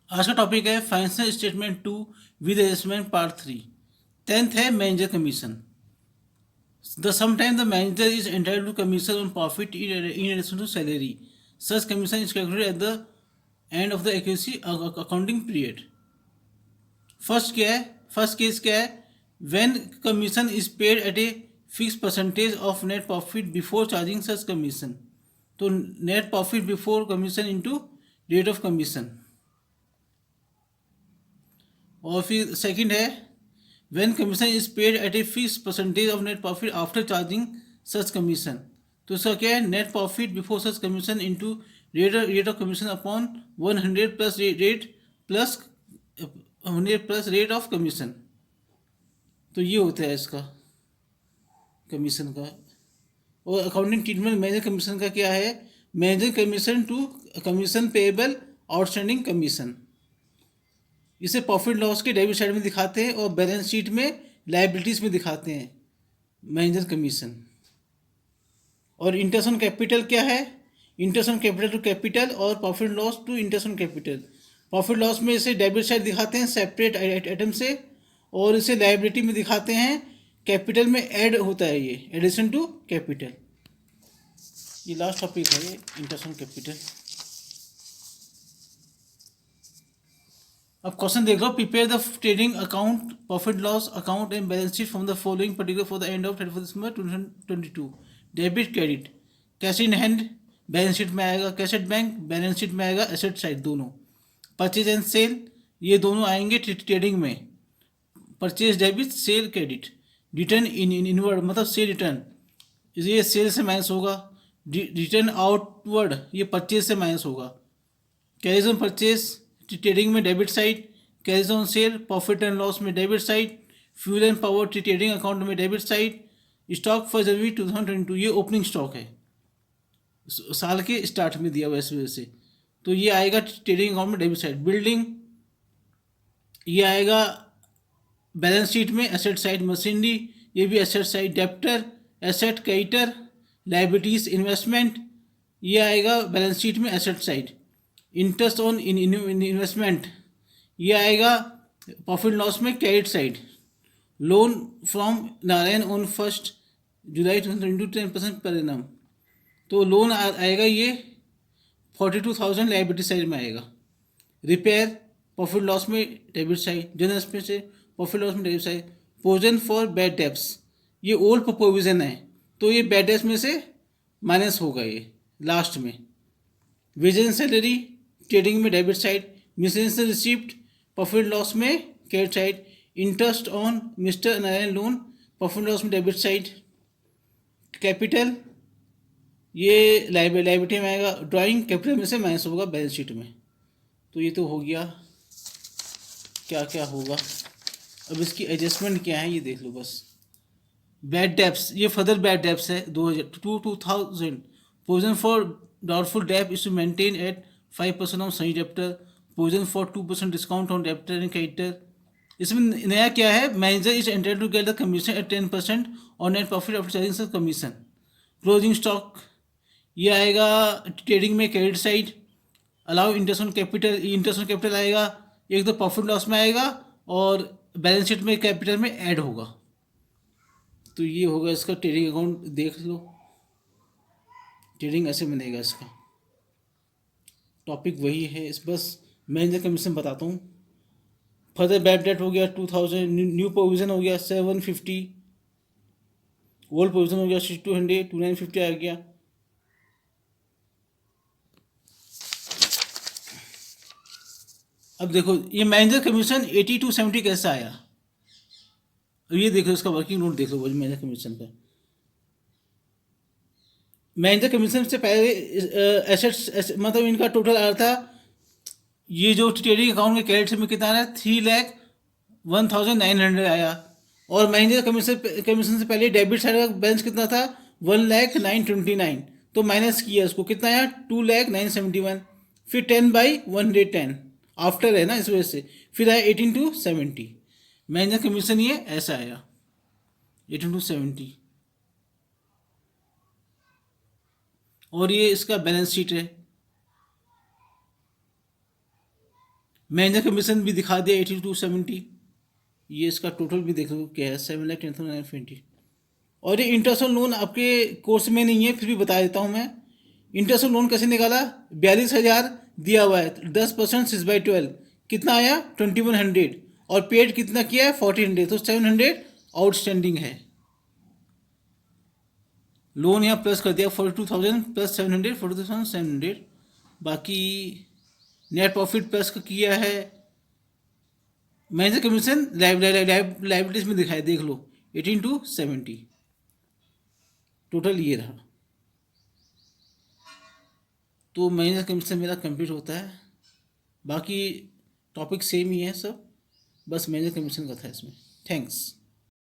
आज का टॉपिक है financial statement two with adjustment part 3। 10th है manager commission. The sometime the manager is entitled to commission on profit in addition to salary. Such commission is calculated at the end of the accuracy accounting period. First case क्या है? When commission is paid at a fix percentage of net profit before charging such commission. तो net profit before commission into rate of commission. और फिर second है when commission is paid at a fix percentage of net profit after charging such commission. तो इसका क्या है? Net profit before such commission into rate of commission upon 100 plus rate plus 100 plus rate of commission. तो ये होता है इसका commission का। और अकाउंटिंग ट्रीटमेंट मैनेजर कमीशन का क्या है? Manager commission to commission payable outstanding commission. इसे प्रॉफिट लॉस के डेबिट साइड में दिखाते हैं और बैलेंस शीट में लाइबिलिटीज में दिखाते हैं मैनेजर कमीशन। और इंटरेस्ट ऑन कैपिटल क्या है? Interest on capital to capital और profit loss to interest on capital. Profit loss में इसे डेबिट साइड दिखाते हैं सेपरेट आइटम से, और इसे लाइबिलिटी में दिखाते हैं कैपिटल में ऐड होता है, ये एडिशन टू कैपिटल। ये लास्ट टॉपिक है, ये इंटरेस्ट ऑन कैपिटल। अब क्वेश्चन देख लो। Prepare the trading account, profit loss account and balance sheet from the following particular for the end of 31 December 2022। Debit credit, cash in hand balance sheet में आएगा, cash at bank balance sheet में आएगा, asset side दोनों। Purchase and sale ये दोनों आएंगे trading में। Purchase debit, cell credit. Return inward मतलब सेल रिटर्न, ये सेल से माइनस होगा। रिटर्न आउटवर्ड ये परचेज से माइनस होगा। कैरीज ऑन परचेज ट्रेडिंग में debit side, carriage on sale profit and loss में debit side, fuel and power trading account में debit side. Stock for January 2022 ये ओपनिंग स्टॉक है, साल के स्टार्ट में दिया हुआ इस वजह से, तो ये आएगा ट्रेडिंग अकाउंट में डेबिट साइड। बिल्डिंग ये आएगा बैलेंस शीट में एसेट साइड। मशीनरी ये भी asset side. Debtor asset creditor liabilities investment ये आएगा बैलेंस शीट में asset side. Interest on investment ये आएगा प्रॉफिट लॉस में credit side. Loan from Narayan on 1 July 2022 10% per annum, तो लोन आएगा ये 42,000 लाइबिलिटी साइड में आएगा। रिपेयर प्रॉफिट लॉस में debit side. General expense profit loss में debit side. Provision for bad debts ये ओल्ड प्रोविजन है, तो ये बैड डेब्ट्स में से माइनस होगा ये लास्ट में। वेजेस सैलरी ट्रेडिंग में debit side. Miscellaneous receipt profit loss में credit side. Interest on mister Narayan loan profit loss में डेबिट साइड। कैपिटल ये लाइबिलिटी में आएगा। ड्राइंग कैपिटल में से माइनस होगा बैलेंस शीट में। तो ये तो हो गया क्या क्या होगा। अब इसकी एडजस्टमेंट क्या है ये देख लो बस। बैड डेब्ट्स ये फर्दर बैड डेब्ट्स है 2000। प्रोविजन फॉर डाउटफुल डेब्ट is to maintain at 5% on सही debtor. Provision for 2% discount on debtor and creditor. इसमें नया क्या है? Manager is entitled to get the commission at 10% और net profit after charging such commission. Closing stock ये आएगा trading में credit side. Allow interest on capital, interest on capital आएगा, एक तो प्रॉफिट लॉस में आएगा और बैलेंस शीट में कैपिटल में ऐड होगा। तो ये होगा इसका ट्रेडिंग अकाउंट। देख लो ट्रेडिंग ऐसे बनेगा इसका। टॉपिक वही है इस, बस मैनेजर कमीशन बताता हूँ। फर्दर बैड डेट हो गया 2000। न्यू प्रोविजन हो गया 750। ओल्ड प्रोविजन हो गया 200 2950 आ गया। अब देखो ये मैनेजर कमीशन 80 to 70 कैसे आया। अब ये देखो इसका वर्किंग नोट देख लो मैनेजर कमीशन का। मैनेजर कमीशन से पहले एसेट्स मतलब इनका टोटल आया था, ये जो ट्रेडिंग अकाउंट के क्रेडिट में कितना आया 3,01,900 आया। और मैनेजर कमीशन से पहले डेबिट साइड का बैलेंस कितना था 1,09,29। तो माइनस किया उसको कितना आया 2,09,71। फिर 10/110 आफ्टर है ना इस वजह से। फिर आया 18 to 70। मैनेजर कमीशन ये ऐसा आया 18 to 70। और ये इसका बैलेंस शीट है। मैनेजर कमीशन भी दिखा दिया 8270। ये इसका टोटल भी देख लो क्या है, 7,10,920। और ये इंटरेस्ट लोन आपके कोर्स में नहीं है, फिर भी बता देता हूँ मैं। इंटरेस्ट लोन कैसे निकाला, 42,000 दिया हुआ है, 10% 6/12 कितना आया 2100, और पेड कितना किया है 1400, तो 700 आउटस्टैंडिंग है। लोन यहाँ प्लस कर दिया 42,000 प्लस 700, 42,700। बाकी नेट प्रॉफिट प्लस का किया है। मैनेजर कमीशन लाइबिलिटीज में दिखाया, देख लो 18/70, टोटल ये रहा। तो मैनेजर कमीशन मेरा कंप्लीट होता है। बाकी टॉपिक सेम ही है सब, बस मैनेजर कमीशन का था इसमें। थैंक्स।